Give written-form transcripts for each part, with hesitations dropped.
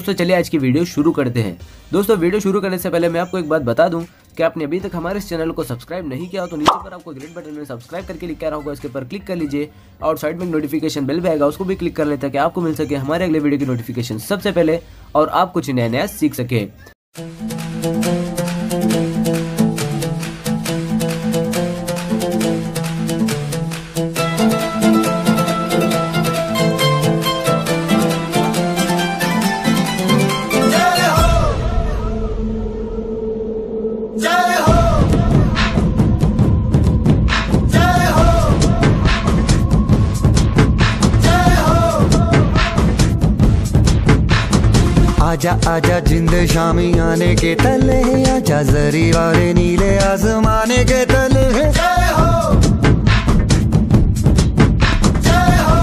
दोस्तों चलिए आज की वीडियो शुरू करते हैं। दोस्तों वीडियो शुरू करने से पहले मैं आपको एक बात बता दूं कि आपने अभी तक हमारे इस चैनल को सब्सक्राइब नहीं किया हो तो नीचे पर आपको ग्रेट बटन में सब्सक्राइब करके लिखा रहा होगा, इसके ऊपर क्लिक कर लीजिए और साइड में नोटिफिकेशन बेल भी आएगा, उसको भी क्लिक कर लें ताकि आपको मिल सके हमारे अगले वीडियो की नोटिफिकेशन सबसे पहले और आप कुछ नया नया सीख सके। आजा आजा जिंद शामी आने के तले, आजा जरी वाले नीले आसमाने के तले। जय हो जय हो।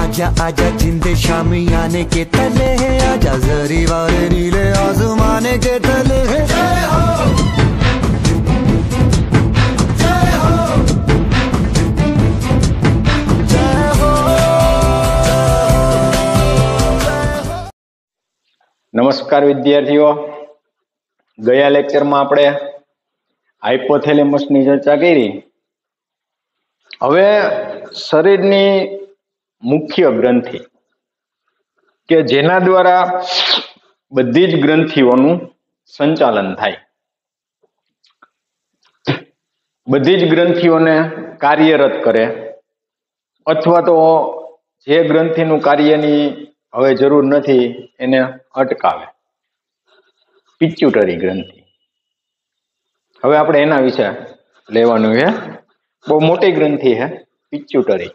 आजा आजा जिंद शामी आने के तले, आजा जरी वाले नीले आसमाने के तले। जय हो नमस्कार विद्यार्थीओ, गया लेक्चर में आपणे हाइपोथेलेमस ની ચર્ચા કરી। હવે શરીરની મુખ્ય ગ્રંથિ કે જેના દ્વારા બધી જ ગ્રંથિઓનું સંચાલન થાય, બધી જ ગ્રંથિઓને કાર્યરત કરે અથવા તો જે ગ્રંથિનું કાર્યની હવે જરૂર નથી એને અટકાવે, પિટ્યુટરી ગ્રંથિ। હવે આપણે એના વિશે લેવાનું છે। બહુ મોટી ગ્રંથિ છે પિટ્યુટરી।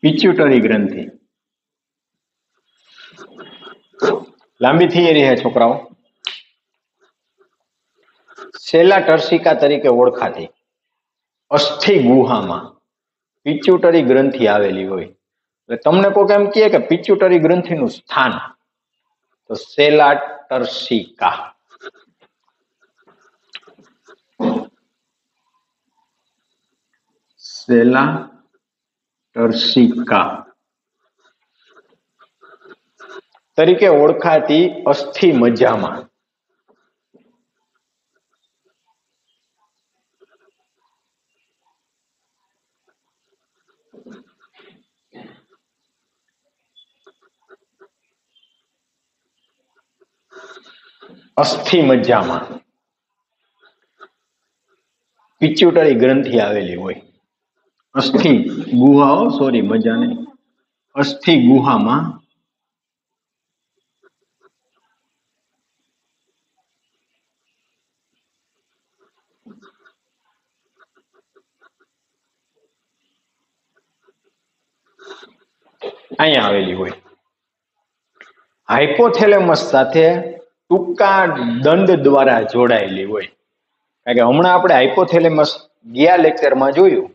પિટ્યુટરી ગ્રંથિ લાંબી થિયરી है છોકરાઓ। સેલા ટર્સિકા તરીકે ઓળખાતી અસ્થિ ગુહામાં પિટ્યુટરી ગ્રંથિ આવેલી હોય। એટલે તમને કોઈ એમ કહે કે પિટ્યુટરી ગ્રંથિનું સ્થાન, તો સેલા ટર્સિકા। સેલા ટર્સિકા તરીકે ઓળખાતી અસ્થિ મજ્જામાં પિટ્યુટરી ગ્રંથિ આવેલી હોય। અસ્થિ ગુહાઓ, સોરી મજા નહીં, અસ્થિ ગુહામાં અહીંયા આવેલી હોય। હાઇપોથેલેમસ સાથે ટૂંકા દંડ દ્વારા જોડાયેલી હોય। કારણ કે હમણાં આપણે હાઇપોથેલેમસ ગયા લેક્ચરમાં જોયું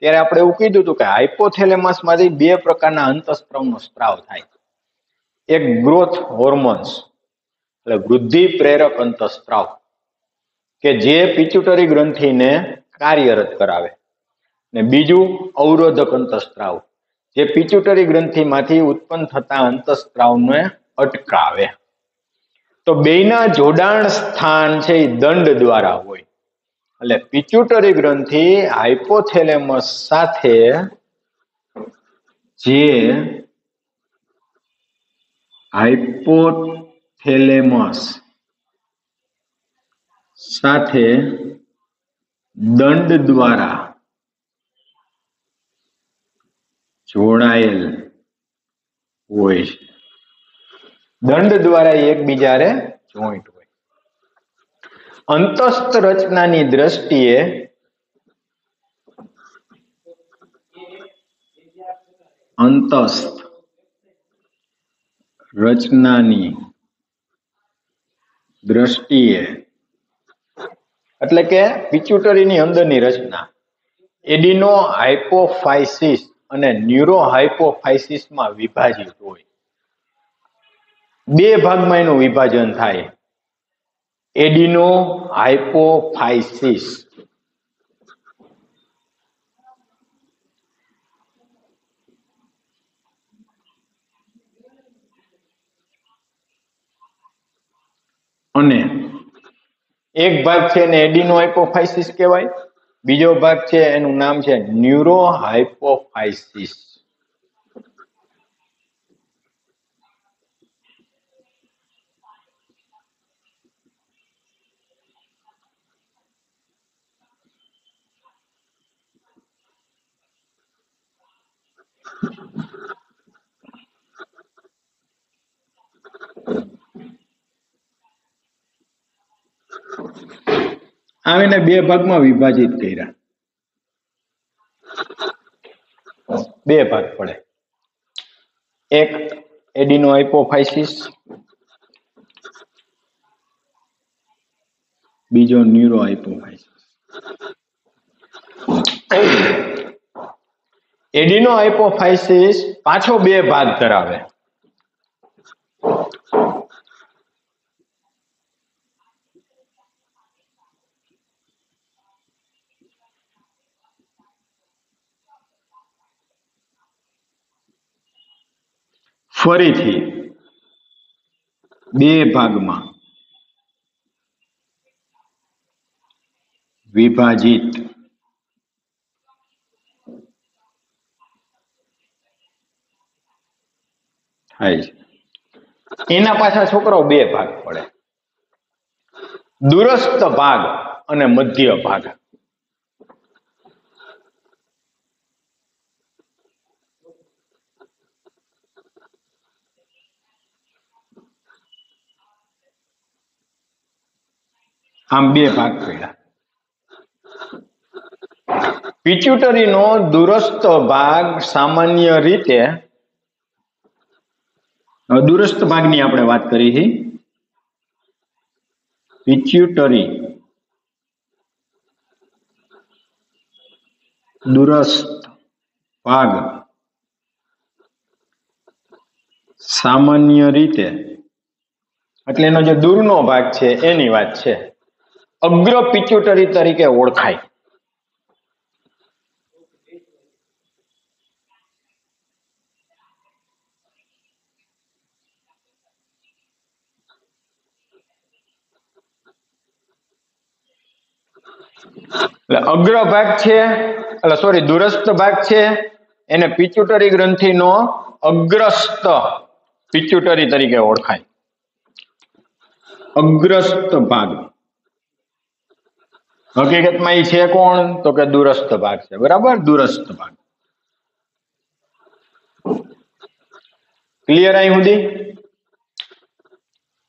ત્યારે આપણે એવું કીધું હતું કે હાઇપોથેલેમસ માંથી બે પ્રકારના અંતઃસ્ત્રાવનો સ્ત્રાવ થાય। એક ગ્રોથ હોર્મોન્સ એટલે વૃદ્ધિ પ્રેરક અંતઃસ્ત્રાવ કે જે પિટ્યુટરી ગ્રંથિને કાર્યરત કરાવે, ને બીજું અવરોધક અંતઃસ્ત્રાવ જે પિટ્યુટરી ગ્રંથિમાંથી ઉત્પન્ન થતા અંતઃસ્ત્રાવને અટકાવે। તો બેયના જોડાણ સ્થાન છે એ દંડ દ્વારા હોય। એટલે પિટ્યુટરી ગ્રંથિ હાઇપોથેલેમસ સાથે જે હાઇપોથેલેમસ સાથે દંડ દ્વારા જોડાયેલ હોય, દંડ દ્વારા એકબીજાને જોઈન્ટ હોય। અંતસ્થ રચનાની દ્રષ્ટિએ અંતસ્થ રચનાની દ્રષ્ટિએ એટલે કે પિટ્યુટરીની અંદરની રચના, એડિનો હાઇપોફાઇસિસ અને ન્યુરોહાઇપોફાઇસિસમાં વિભાજિત હોય. બે ભાગમાં એનું વિભાજન થાય. એડિનો હાઇપોફાઇસિસ અને એક ભાગ છે એને એડિનો હાઇપોફાઇસિસ કહેવાય, બીજો ભાગ છે એનું નામ છે ન્યુરોહાઇપોફાઇસિસ. આને બે ભાગમાં વિભાજિત કર્યા. બે ભાગ પડે. એક એડિનો હાઇપોફાઇસિસ, બીજો ન્યુરો હાઇપોફાઇસિસ. એડિનો હાઇપોફાઇસિસ પાછો બે ભાગ ધરાવે. ફરીથી બે ભાગમાં વિભાજિત થાય છે. એના પાછા છોકરાઓ બે ભાગ પડે, દૂરસ્થ ભાગ અને મધ્ય ભાગ. આમ બે ભાગ પડ્યા. પિટ્યુટરીનો દૂરસ્થ ભાગ સામાન્ય રીતે, દૂરસ્થ ભાગની આપણે વાત કરી છે. પિટ્યુટરી દૂરસ્થ ભાગ સામાન્ય રીતે એટલે એનો જે દૂરનો ભાગ છે એની વાત છે. અગ્ર પિટ્યુટરી તરીકે ઓળખાય. એટલે અગ્ર ભાગ છે, એટલે સોરી દૂરસ્થ ભાગ છે એને પિટ્યુટરી ગ્રંથિનો અગ્રસ્થ પિટ્યુટરી તરીકે ઓળખાય. અગ્રસ્થ ભાગ હકીકતમાં એ છે કોણ? તો કે દૂરસ્થ ભાગ છે. બરાબર, દૂરસ્થ ભાગ. ક્લિયર અહીં સુધી?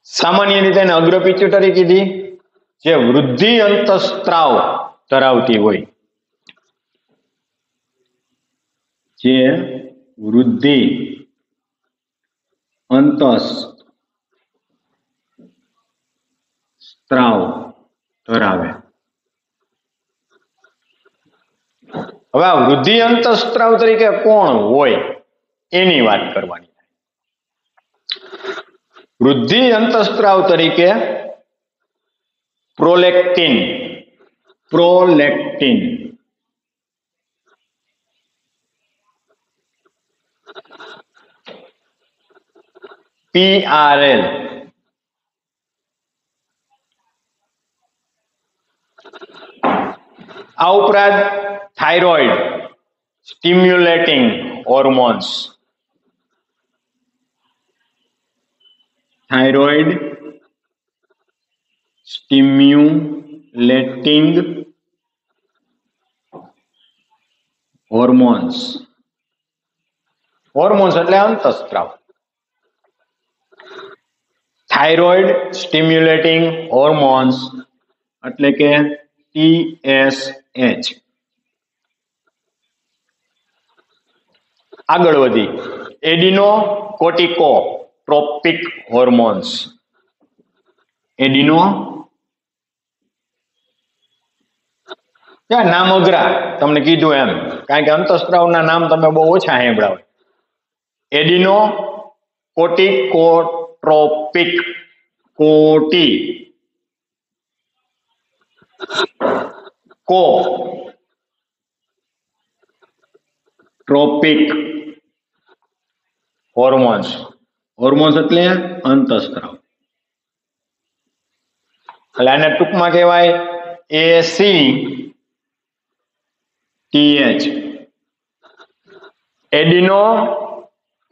સામાન્ય રીતે એને અગ્ર પિટ્યુટરી કીધી, જે વૃદ્ધિ અંતઃસ્ત્રાવ ધરાવતી હોય, જે વૃદ્ધિ અંતઃસ્ત્રાવ ધરાવે. હવે આ વૃદ્ધિ અંતઃસ્ત્રાવ તરીકે કોણ હોય એની વાત કરવાની. વૃદ્ધિ અંતઃસ્ત્રાવ તરીકે પ્રોલેક્ટિન PRL આ ઉપરાંત thyroid stimulating hormones, thyroid stimulating hormones. Hormones એટલે અંતઃસ્ત્રાવ. થાઇરોઇડ સ્ટિમ્યુલેટિંગ હોર્મોન્સ એટલે કે TSH. આગળ વધી એડિનો કોર્ટિકોટ્રોપિક હોર્મોન્સ. એડિનો નામ અઘરા તમને કીધું એમ કારણ કે અંતઃસ્ત્રાવના નામ તમે બહુ ઓછા સાંભળ્યા હોય. એડિનો કોટિકોટ્રોપિક, કોટી કો ટ્રોપિક હોર્મોન્સ. હોર્મોન્સ એટલે અંતઃસ્ત્રાવ. એટલે આને ટૂંકમાં કહેવાય ACTH, એડિનો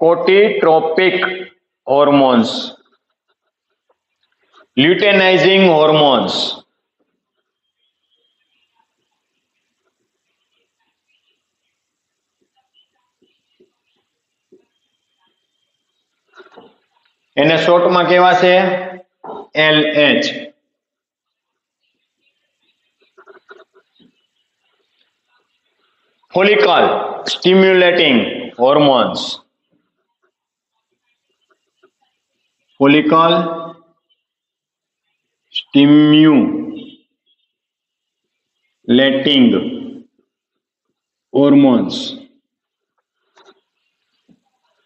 કોટિટ્રોપિક હોર્મોન્સ, લ્યુટેનાઇઝિંગ હોર્મોન્સ. એને શોર્ટમાં કહેવાશે LH. Follicle stimulating hormones, follicle stimulating hormones,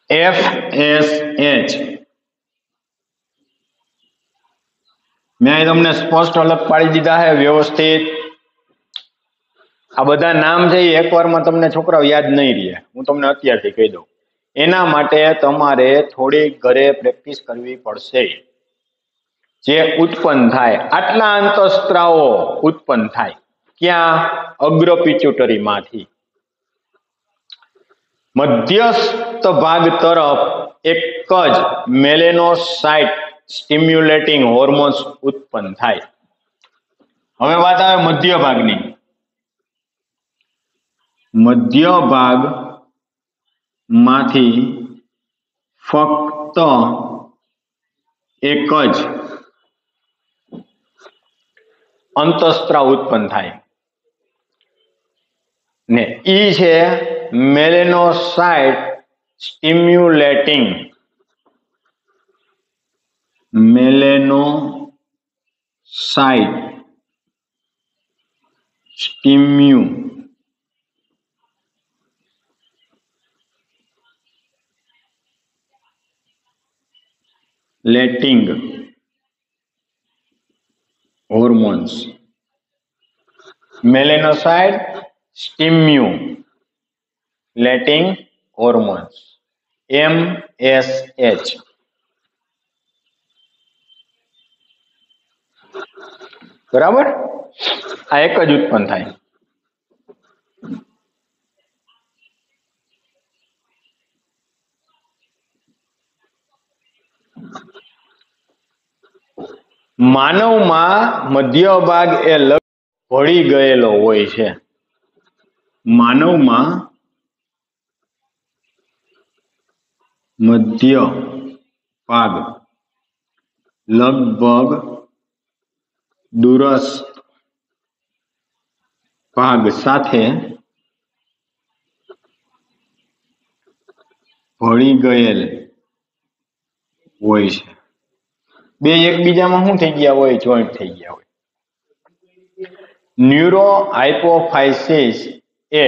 FSH. મેં તમને સ્પષ્ટ અલગ પાડી દીધા છે વ્યવસ્થિત. આ બધા નામ છે એ એકવારમાં તમને છોકરાઓ યાદ નહીં રહે. હું તમને અત્યારથી કહી દઉં. એના માટે તમારે થોડી ઘરે પ્રેક્ટિસ કરવી પડશે. જે ઉત્પન્ન થાય, આટલા અંતઃસ્ત્રાવો ઉત્પન્ન થાય ક્યાં? અગ્ર પિટ્યુટરીમાંથી. મધ્યસ્થ ભાગ તરફ એક જ મેલેનોસાઇટ સ્ટિમ્યુલેટિંગ હોર્મોન્સ ઉત્પન્ન થાય. હવે વાત આવે મધ્ય ભાગની. મધ્ય ભાગમાંથી ફક્ત એક જ અંતઃસ્ત્રાવ ઉત્પન્ન થાય ને ઈ છે melanocyte stimulating, melanocyte stimulating hormones. Melanocyte stimulating hormones, MSH. બરાબર? આ એક જ ઉત્પન્ન થાય. માનવમાં મધ્ય ભાગ એ ભળી ગયેલો હોય છે. માનવમાં મધ્ય ભાગ લગભગ દૂરસ્થ ભાગ સાથે ભળી ગયેલ હોય છે. બે એકબીજામાં શું થઈ ગયા હોય? જોઈન્ટ થઈ ગયા હોય. ન્યુરો હાઇપોફાઇસિસ એ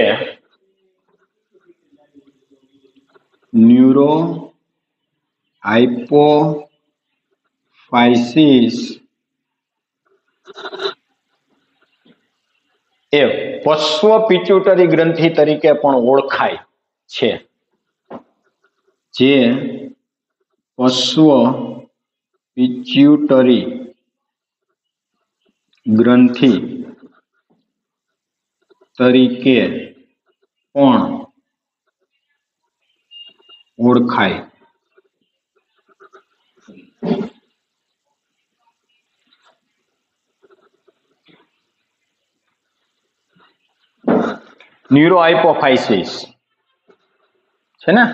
ન્યુરો હાઇપોફાઇસિસ એ પશ્વ પિટ્યુટરી ગ્રંથિ તરીકે પણ ઓળખાય છે. જે પશ્વ પિટ્યુટરી ગ્રંથિ તરીકે પણ ઓળખાય. ન્યુરો હાઇપોફાઇસિસ છે ને,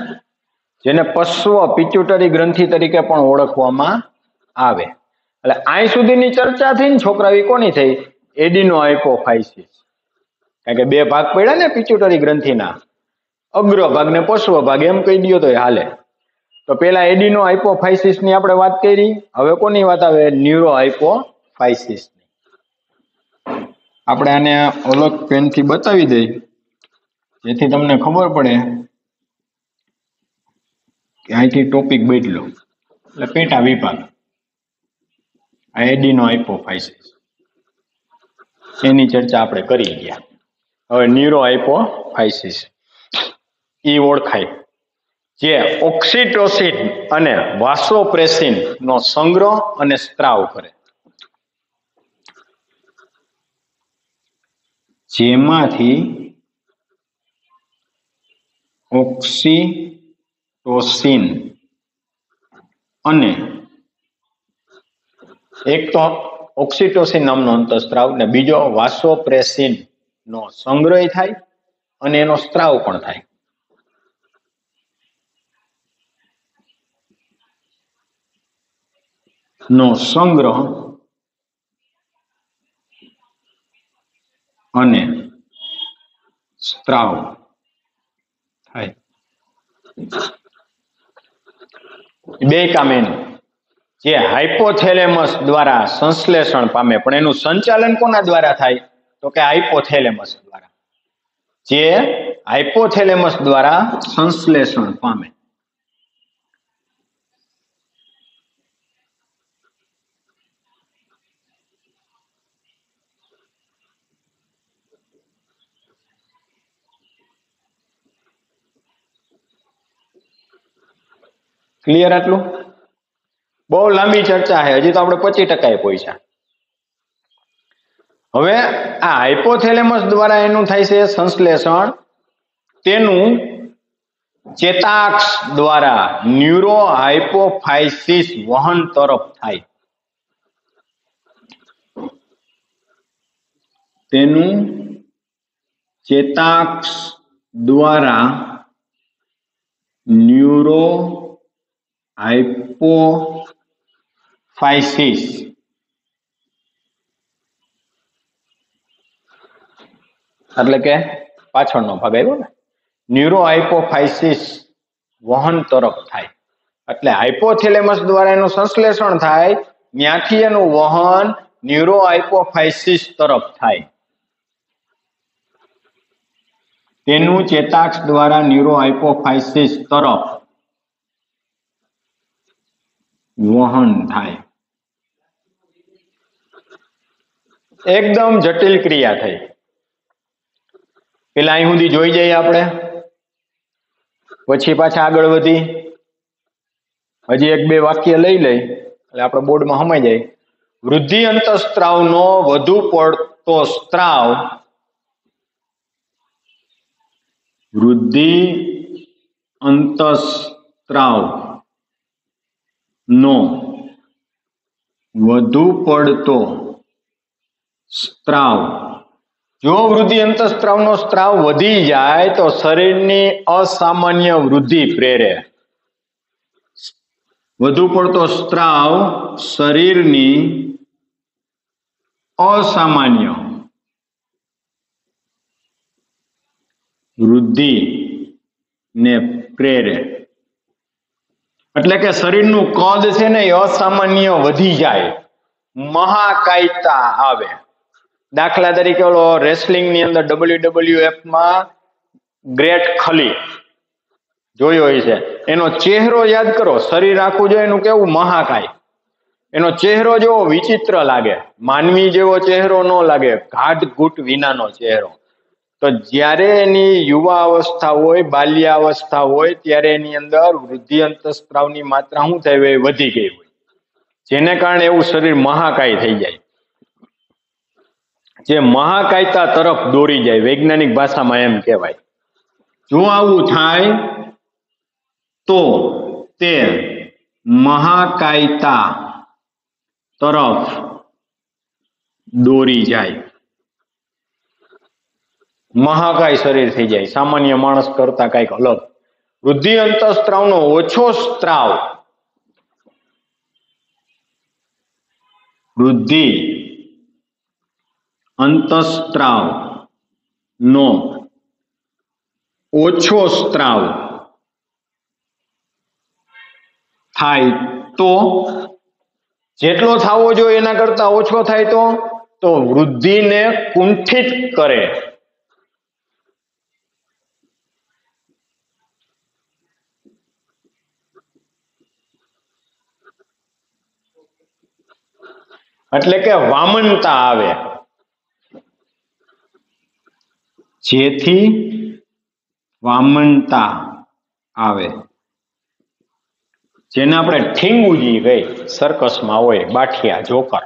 જેને પશ્વ પિટ્યુટરી ગ્રંથિ તરીકે પણ ઓળખવામાં આવે. એટલે અહીં સુધીની ચર્ચા થઈ ને છોકરા, કોની થઈ? એડિનો હાઇપોફાઇસિસ. કારણ કે બે ભાગ પડ્યા ને પિટ્યુટરી ગ્રંથિના, અગ્ર ભાગ ને પશ્વ ભાગ, એમ કહી દો તો હાલે. તો પેલા એડિનો હાઇપોફાઇસિસ ની આપણે વાત કરી. હવે કોની વાત આવે? ન્યુરો હાઇપોફાઇસિસ ની. આપણે આને અલગ પેન થી બતાવી દઈ જેથી તમને ખબર પડે કે અહીંથી ટોપિક બદલો એટલે પેટા વિભાગ આ એડીનો હાઇપોફાઇસિસ એની ચર્ચા આપણે કરી ગયા. હવે ન્યુરો હાઇપોફાઇસિસ ઈ ઓળખાય જે ઓક્સિટોસિન અને વાસોપ્રેસિન નો સંગ્રહ અને સ્ત્રાવ કરે, જેમાંથી ઓક્સિટોસિન અને એક તો ઓક્સિટોસિન નામનો અંતઃસ્ત્રાવ ને બીજો વાસોપ્રેસિન નો સંગ્રહ થાય અને એનો સ્ત્રાવ પણ થાય. નો સંગ્રહ અને સ્ત્રાવ થાય. બે કામ એનું જે હાઇપોથેલેમસ દ્વારા સંશ્લેષણ પામે, પણ એનું સંચાલન કોના દ્વારા થાય તો કે હાઇપોથેલેમસ દ્વારા. જે હાઇપોથેલેમસ દ્વારા સંશ્લેષણ પામે. ક્લિયર? આટલું બહુ લાંબી ચર્ચા છે, હજી તો આપણે 25% પહોંચ્યા. હવે આ હાઇપોથેલેમસ દ્વારા એનું થાય છે સંશ્લેષણ, તેનું ચેતાક્ષ દ્વારા ન્યુરો હાઇપોફાઇસિસ વહન તરફ થાય. તેનું ચેતાક્ષ દ્વારા ન્યુરો હાઇપોફાઇસિસ એટલે કે પાછળનો ભાગ આવ્યો ને, ન્યુરો હાઇપોફાઇસિસ વહન તરફ થાય. એટલે હાઇપોથેલેમસ દ્વારા એનું સંશ્લેષણ થાય, ત્યાંથી એનું વહન ન્યુરો હાઇપોફાઇસિસ તરફ થાય. તેનું ચેતાક્ષ દ્વારા ન્યુરો હાઇપોફાઇસિસ તરફ વહન થાય. એકદમ જટિલ ક્રિયા થઈ. પેલા અહીં સુધી જોઈ જઈએ આપણે, પછી પાછા આગળ વધી હજી એક બે વાક્ય લઈ લઈ એટલે આપણે બોર્ડમાં સમાઈ જાય. વૃદ્ધિ અંતઃસ્ત્રાવનો વધુ પડતો સ્ત્રાવ, વૃદ્ધિ અંતઃસ્ત્રાવ નો વધુ પડતો સ્ત્રાવ, જો વૃદ્ધિ અંતઃસ્ત્રાવનો સ્ત્રાવ વધી જાય તો શરીરની અસામાન્ય વૃદ્ધિ પ્રેરે. વધુ પડતો સ્ત્રાવ શરીરની અસામાન્ય વૃદ્ધિ ને પ્રેરે. એટલે કે શરીરનું કદ છે ને એ અસામાન્ય વધી જાય, મહાકાયતા આવે. દાખલા તરીકે ઓલો રેસલિંગ ની અંદર WWF માં ગ્રેટ ખલી જોયો હોય છે, એનો ચહેરો યાદ કરો. શરીર આખું જો એનું કેવું મહાકાય, એનો ચહેરો જેવો વિચિત્ર લાગે, માનવી જેવો ચહેરો ન લાગે, ઘાટઘૂટ વિનાનો ચહેરો. તો જ્યારે એની યુવા અવસ્થા હોય, બાલ્યાવસ્થા હોય, ત્યારે એની અંદર વૃદ્ધિ અંતઃસ્ત્રાવની માત્રા શું થઈ હોય, વધી ગઈ હોય, જેને કારણે એવું શરીર મહાકાય થઈ જાય, જે મહાકાયતા તરફ દોરી જાય, વૈજ્ઞાનિક ભાષામાં એમ કહેવાય. જો આવું થાય તો તે મહાકાયતા તરફ દોરી જાય, મહાકાય શરીર થઈ જાય, સામાન્ય માણસ કરતા કઈક અલગ. વૃદ્ધિ અંતઃસ્ત્રાવનો ઓછો સ્ત્રાવ, વૃદ્ધિ અંતઃસ્ત્રાવ નો ઓછો સ્ત્રાવ થાય તો, જેટલો થવો જોઈએ એના કરતા ઓછો થાય તો વૃદ્ધિને કુંઠિત કરે, એટલે કે વામનતા આવે, જેથી વામનતા આવે, જેને આપણે ઠીંગુજી ગઈ સર્કસમાં હોય બાઠિયા જોકર,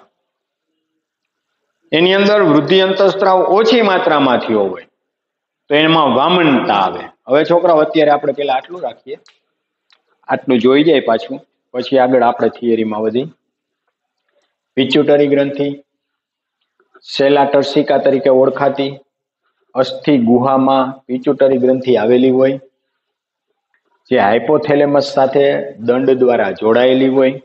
એની અંદર વૃદ્ધિ અંતઃસ્ત્રાવ ઓછી માત્રામાં થયો હોય તો એમાં વામનતા આવે. હવે છોકરાઓ અત્યારે આપણે પેલા આટલું રાખીએ, આટલું જોઈ જાય પાછું, પછી આગળ આપણે થિયરીમાં વધી. પિચ્યુટરી ગ્રંથિ સેલા ટર્સિકા તરીકે ઓળખાતી અસ્થિ ગુહામાં પિચ્યુટરી ગ્રંથિ આવેલી હોય, જે હાઇપોથેલેમસ સાથે દંડ દ્વારા જોડાયેલી હોય.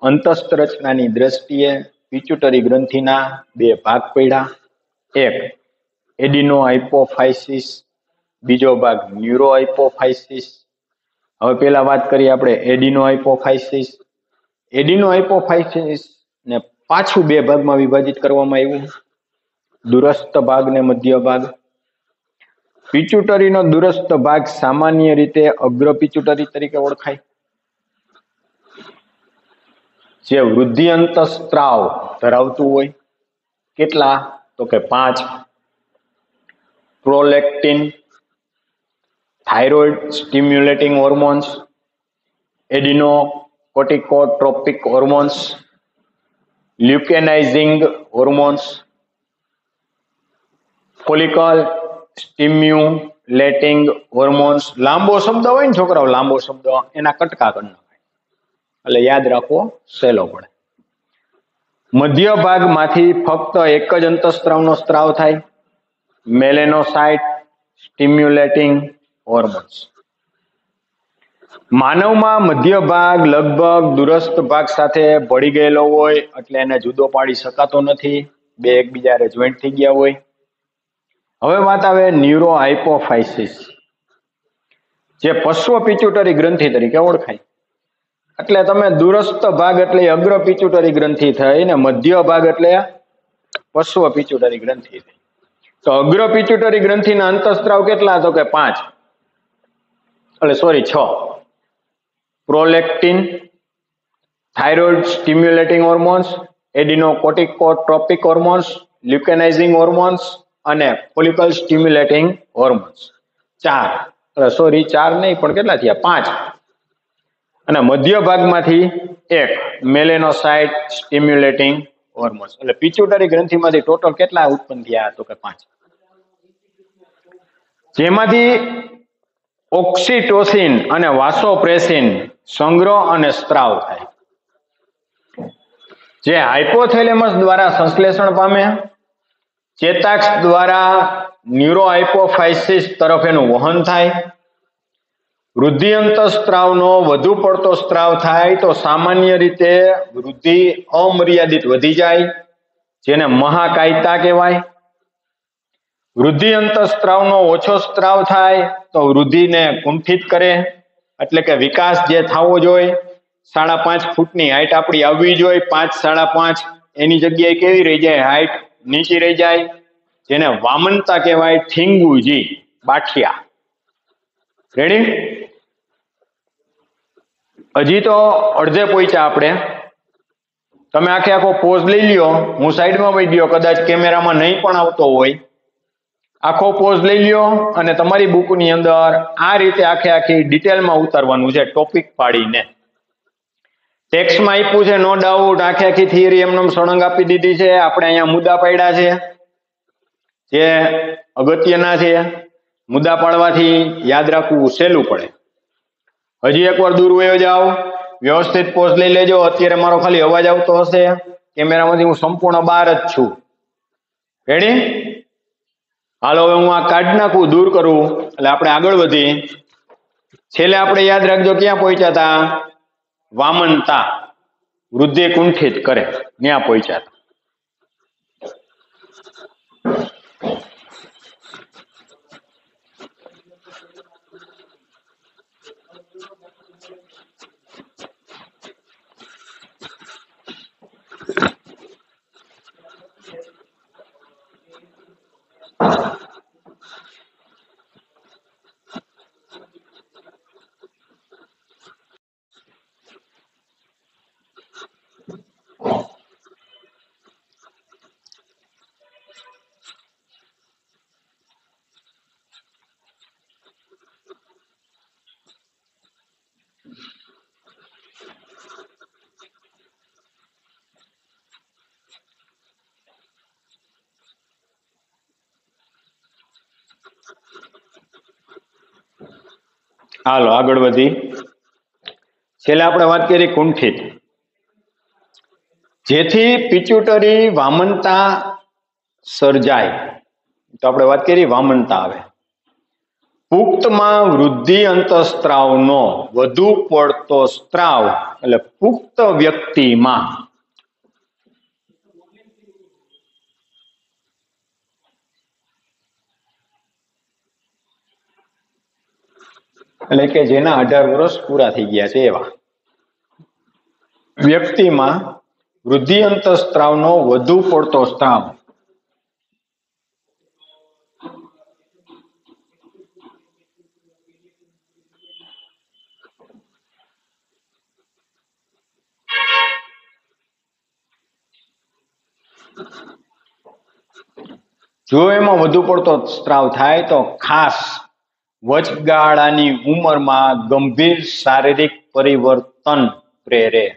અંતસ્થ રચનાની દ્રષ્ટિએ પિચ્યુટરી ગ્રંથિના બે ભાગ પડ્યા, એક એડિનો હાઇપોફાઇસિસ, બીજો ભાગ ન્યુરો હાઇપોફાઇસિસ. હવે પેલા વાત કરીએ આપણે એડિનો હાઇપોફાઇસિસ. એડિનો હાઇપોફાઇસિસ ને પાછું બે ભાગમાં વિભાજિત કરવામાં આવ્યું, દૂરસ્થ ભાગ ને મધ્ય ભાગ. પિચ્યુટરીનો દૂરસ્થ ભાગ સામાન્ય રીતે અગ્ર પિચ્યુટરી તરીકે ઓળખાય, જે વૃદ્ધિ અંતઃસ્ત્રાવ ધરાવતું હોય. કેટલા? તો કે 5. Prolactin, thyroid stimulating hormones, adrenocorticotropic hormones, luteinizing hormones, follicle stimulating hormones. લાંબો શબ્દ હોય ને છોકરાઓ, લાંબો શબ્દ એના કટકા કરી નાખાય એટલે યાદ રાખવો સહેલો પડે. મધ્ય ભાગમાંથી ફક્ત એક જ અંતઃસ્ત્રાવનો સ્ત્રાવ થાય, મેલેનોસાઇટ સ્ટિમ્યુલેટિંગ હોર્મોન્સ. માનવમાં મધ્ય ભાગ લગભગ દૂરસ્થ ભાગ સાથે ભળી ગયેલો હોય એટલે એને જુદો પાડી શકાતો નથી, બે એકબીજા જોઈન્ટ થઈ ગયા હોય. હવે વાત આવે ન્યુરો હાઇપોફાઇસિસ, જે પશ્વ પિચ્યુટરી ગ્રંથિ તરીકે ઓળખાય. એટલે તમે દૂરસ્થ ભાગ એટલે અગ્ર પિચ્યુટરી ગ્રંથિ થઈ ને મધ્ય ભાગ એટલે પશ્વ પિચ્યુટરી ગ્રંથિ થઈ. તો અગ્ર પિચ્યુટરી ગ્રંથિના અંતઃસ્ત્રાવ કેટલા? તો કે 5, એટલે sorry 6. Prolactin, thyroid stimulating hormones, adrenocorticotropic hormones, luteinizing hormones અને ફોલિકલ સ્ટિમ્યુલેટિંગ હોર્મોન્સ. 4, સોરી 4 નહીં પણ કેટલા થયા? 5. અને મધ્ય ભાગમાંથી એક મેલેનોસાઇટ સ્ટિમ્યુલેટિંગ હોર્મોન્સ. એટલે પિચ્યુટરી ગ્રંથિમાંથી ટોટલ કેટલા ઉત્પન્ન થયા? તો કે 5, જેમાંથી ઓક્સિટોસિન અને વાસોપ્રેસિન સંગ્રહ અને સ્ત્રાવ થાય, જે હાઇપોથેલેમસ દ્વારા સંશ્લેષણ પામે, ચેતાક્ષ દ્વારા ન્યુરો હાઇપોફાઇસિસ તરફ એનું વહન થાય. વૃદ્ધિ અંતઃસ્ત્રાવનો વધુ પડતો સ્ત્રાવ થાય તો સામાન્ય રીતે વૃદ્ધિ અમર્યાદિત વધી જાય, જેને મહાકાયતા કહેવાય. વૃદ્ધિ અંતઃસ્ત્રાવનો ઓછો સ્ત્રાવ થાય તો વૃદ્ધિને કુંઠિત કરે, એટલે કે વિકાસ જે થવો જોઈએ 5.5 ફૂટની હાઈટ આપણી આવવી જોઈએ, 5, 5.5, એની જગ્યાએ કેવી રહી જાય? હાઈટ નીચી રહી જાય, જેને વામનતા કહેવાય, ઠીંગુજી બાઠિયા. રેડી? હજી તો અડધે પહોંચ્યા આપણે. તમે આખે આખો પોઝ લઈ લ્યો, હું સાઈડમાં વહી ગયો, કદાચ કેમેરામાં નહીં પણ આવતો હોય. આખો પોઝ લઈ લ્યો અને તમારી બુકની અંદર આ રીતે આખે આખી ડિટેલમાં ઉતારવાનું છે, ટોપિક પાડીને. ટેક્સ્ટમાં આપ્યું છે નો ડાઉટ, આખે આખી થિયરી એમને સળંગ આપી દીધી છે. આપણે અહીંયા મુદ્દા પાડ્યા છે જે અગત્યના છે. મુદ્દા પાડવાથી યાદ રાખવું સહેલું પડે. હજી એકવાર દૂર વયો જાઓ, વ્યવસ્થિત પોઝ લઈ લેજો. અત્યારે મારો ખાલી અવાજ આવતો હશે, કેમેરામાંથી હું સંપૂર્ણ બહાર જ છું. રેડી? હાલો હવે હું આ કાઢ નાખું, દૂર કરું એટલે આપણે આગળ વધી. છેલ્લે આપણે યાદ રાખજો ક્યાં પહોંચ્યા હતા? વામનતા, વૃદ્ધિ કુંઠિત કરે, ત્યાં પહોંચ્યા હતા. હાલો આગળ વધી. છેલ્લે આપણે વાત કરી કુંઠિત. જેથી પિટ્યુટરી વામનતા સર્જાય, તો આપણે વાત કરી વામનતા આવે. પુખ્તમાં વૃદ્ધિ અંતઃસ્ત્રાવનો વધુ પડતો સ્ત્રાવ, એટલે પુખ્ત વ્યક્તિમાં એટલે કે જેના 18 વર્ષ પૂરા થઈ ગયા છે એવા વ્યક્તિમાં વૃદ્ધિ અંતઃસ્ત્રાવનો વધુ પડતો સ્ત્રાવ જો એમાં વધુ પડતો સ્ત્રાવ થાય તો ખાસ વચગાળાની ઉંમરમાં ગંભીર શારીરિક પરિવર્તન પ્રેરે.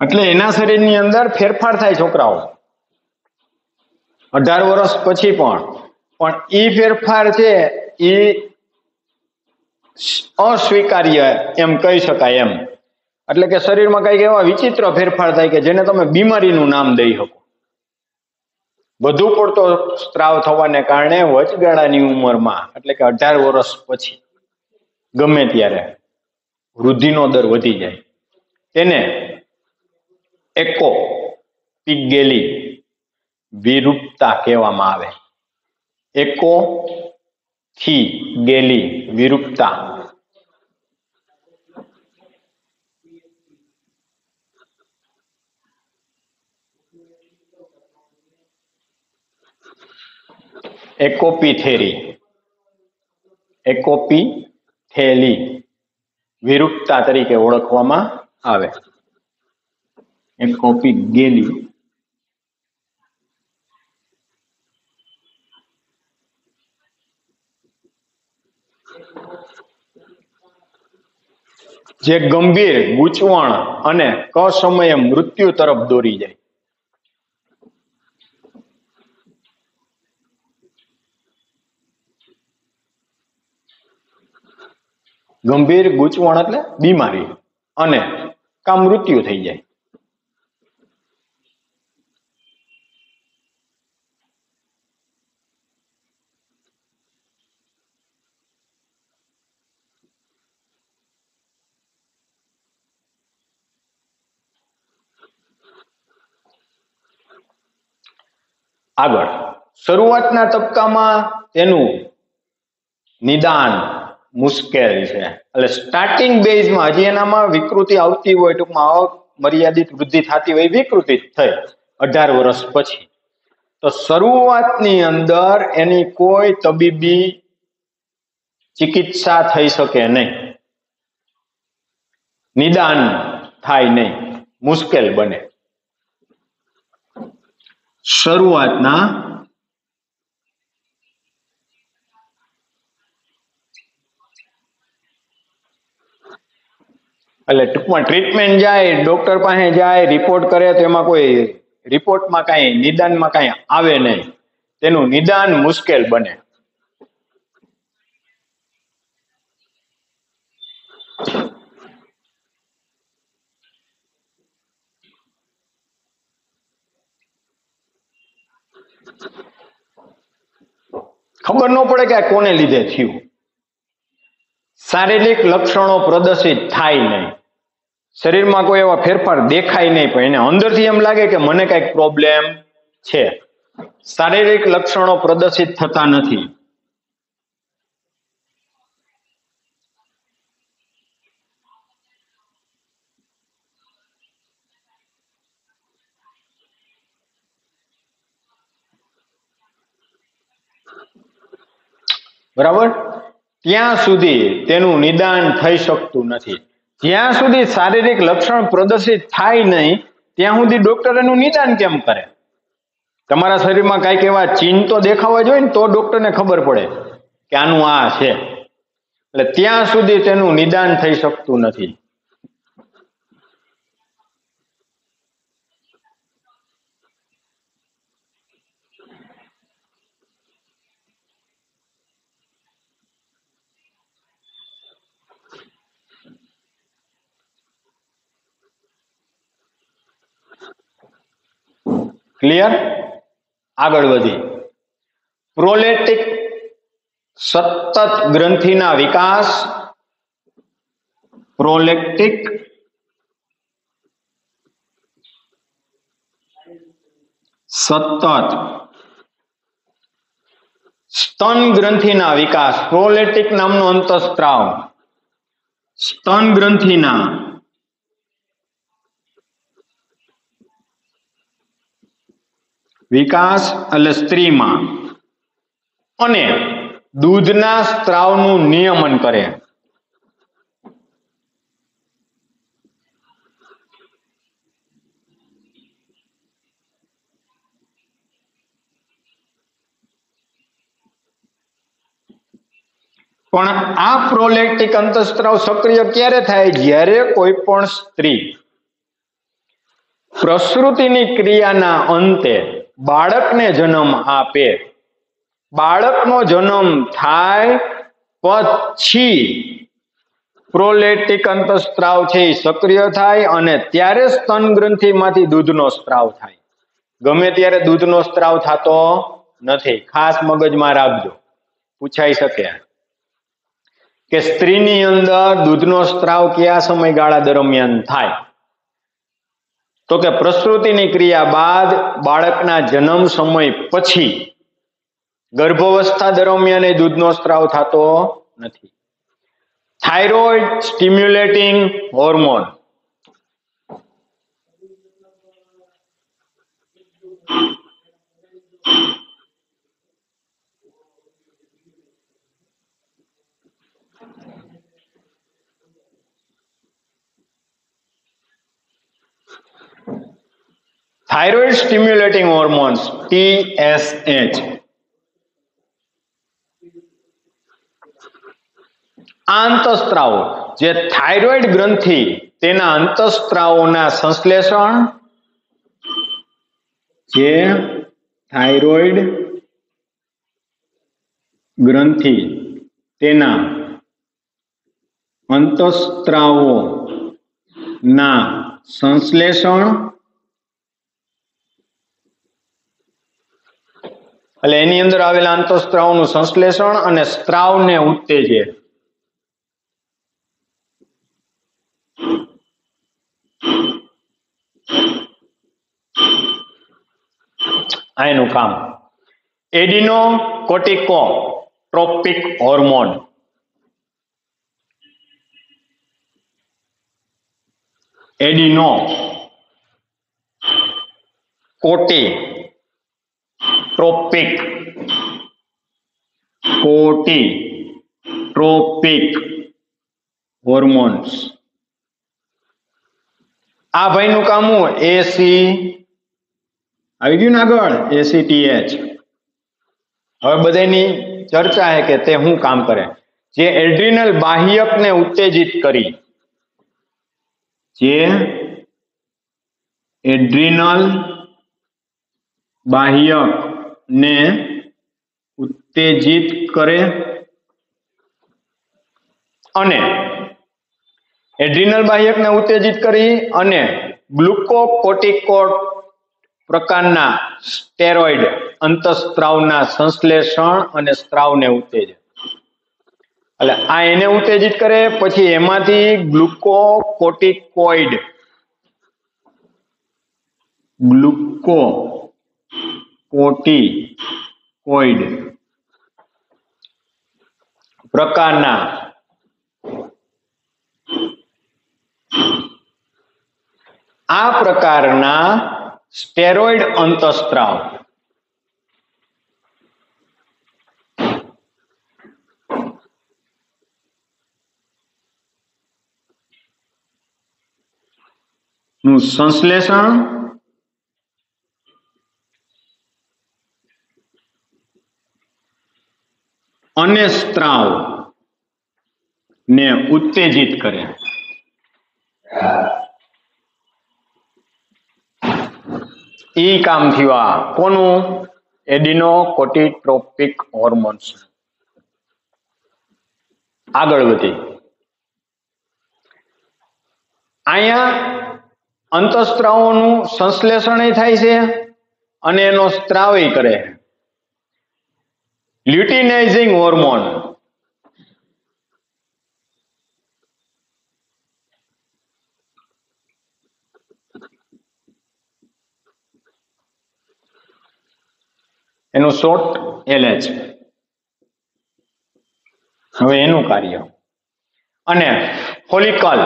એટલે એના શરીરની અંદર ફેરફાર થાય છોકરાઓ 18 વર્ષ પછી પણ ઈ ફેરફાર છે એ અસ્વીકાર્ય એમ કહી શકાય એમ. એટલે કે શરીરમાં કઈક એવા વિચિત્ર ફેરફાર થાય કે જેને તમે બીમારીનું નામ દઈ શકો. વધુ પડતો સ્ત્રાવ થવાને કારણે વચગાળાની ઉંમરમાં એટલે કે 18 વર્ષ પછી ગમે ત્યારે વૃદ્ધિનો દર વધી જાય, તેને એકોપિગેલી વિરૂપતા કહેવામાં આવે. એકોથીગેલી વિરૂપતા. એકોપીથેલી વિરૂપતા તરીકે ઓળખવામાં આવે. એકોપીગેલી જે ગંભીર ગૂંચવણ અને કસમયે મૃત્યુ તરફ દોરી જાય. ગંભીર ગૂંચવણ એટલે બીમારી અને કા મૃત્યુ થઈ જાય. આગળ શરૂઆતના તબક્કામાં તેનું નિદાન મુશ્કેલ છે. એટલે સ્ટાર્ટિંગ બેઝમાં હજી એનામાં વિકૃતિ આવતી હોય, ટૂંકમાં મર્યાદિત વૃદ્ધિ થતી હોય, વિકૃતિ થઈ 18 વર્ષ પછી, તો શરૂઆતની અંદર એની કોઈ તબીબી ચિકિત્સા થઈ શકે નહીં, નિદાન થાય નહીં, મુશ્કેલ બને. શરૂઆતના એટલે ટૂંકમાં ટ્રીટમેન્ટ જાય, ડોક્ટર પાસે જાય, રિપોર્ટ કરે તો એમાં કોઈ રિપોર્ટમાં કાંઈ નિદાનમાં કાંઈ આવે નહીં, તેનું નિદાન મુશ્કેલ બને. ખબર ન પડે કે આ કોને લીધે થયું. શારીરિક લક્ષણો પ્રદર્શિત થાય નહીં, શરીરમાં કોઈ એવા ફેરફાર દેખાય નહીં, પણ એને અંદરથી એમ લાગે કે મને કઈક પ્રોબ્લેમ છે. શારીરિક લક્ષણો પ્રદર્શિત થતા નથી. બરાબર. ત્યાં સુધી તેનું નિદાન થઈ શકતું નથી। જ્યાં સુધી શારીરિક લક્ષણ પ્રદર્શિત થાય નહીં ત્યાં સુધી ડોક્ટર એનું નિદાન કેમ કરે? તમારા શરીરમાં કાંઈક એવા ચિહ્ન તો દેખાવા જોઈએ ને તો ડોક્ટરને ખબર પડે કે આનું આ છે, એટલે ત્યાં સુધી તેનું નિદાન થઈ શકતું નથી। ક્લિયર? આગળ વધી પ્રોલેટિક સતત ગ્રંથિના વિકાસ, પ્રોલેક્ટિક સતત સ્તન ગ્રંથિના વિકાસ, પ્રોલેટિક નામનો અંતઃસ્ત્રાવ સ્તન ગ્રંથિના વિકાસ એટલે સ્ત્રીમાં અને દૂધના સ્ત્રાવનું નિયમન કરે। પણ આ પ્રોલેક્ટિક અંતઃસ્ત્રાવ સક્રિય ક્યારે થાય? જ્યારે કોઈ પણ સ્ત્રી પ્રસૂતિની ક્રિયાના અંતે બાળકને જન્મ આપે, બાળકનો જન્મ થાય પછી પ્રોલેટિક અંતઃસ્ત્રાવ છે એ સક્રિય થાય અને ત્યારે સ્તન ગ્રંથિમાંથી દૂધનો સ્ત્રાવ થાય। ગમે ત્યારે દૂધનો સ્ત્રાવ થતો નથી। ખાસ મગજમાં રાખજો, પૂછાઈ શકે કે સ્ત્રીની અંદર દૂધનો સ્ત્રાવ કયા સમયગાળા દરમિયાન થાય? તો કે પ્રસૂતિની ક્રિયા બાદ બાળકના જન્મ સમય પછી, ગર્ભાવસ્થા દરમિયાન એ દૂધનો સ્ત્રાવ થતો નથી। Thyroid stimulating hormone thyroid stimulating hormones TSH આ અંતઃસ્ત્રાવો જે થાઇરોઇડ ગ્રંથિ તેના અંતઃસ્ત્રાવોના સંશ્લેષણ, જે થાઇરોઇડ ગ્રંથિ તેના અંતઃસ્ત્રાવોના સંશ્લેષણ એટલે એની અંદર આવેલા અંતઃસ્ત્રાવોનું સંશ્લેષણ અને સ્ત્રાવને ઉત્તેજે। આ એનું કામ। એડિનોકોર્ટિકોટ્રોપિક હોર્મોન કોર્ટિકોટ્રોપિક હોર્મોન્સ આ ભાઈનું કામ હું એસી આવી ગયું ને આગળ ACTH। હવે બધાની ચર્ચા છે કે તે શું કામ કરે? જે એડ્રિનલ બાહ્યકને ઉત્તેજિત કરી, જે એડ્રિનલ બાહ્યકને ઉત્તેજિત કરે અને એડ્રિનલ બાહ્યકને ઉત્તેજિત કરી અને ગ્લુકોકોર્ટિકોઇડ પ્રકારના સ્ટેરોઇડ અંતઃસ્ત્રાવના સંશ્લેષણ અને સ્ત્રાવને ઉત્તેજે। એટલે આ એને ઉત્તેજિત કરે, પછી એમાંથી ગ્લુકોકોર્ટિકોઇડ પ્રકારના આ પ્રકારના સ્ટેરોઇડ અંતઃસ્ત્રાવ નું સંશ્લેષણ અને સ્ત્રાવ ને ઉત્તેજિત કરે. ઈ કામ થયું આ કોનું? એડિનોકોર્ટિકોટ્રોપિક હોર્મોન્સ. આગળ વધી અહીંયા અંતઃસ્ત્રાવોનું સંશ્લેષણ થાય છે અને એનો સ્ત્રાવ કરે. લ્યુટિનાઇઝિંગ હોર્મોન એનું શોર્ટ LH. હવે એનું કાર્ય અને ફોલિકલ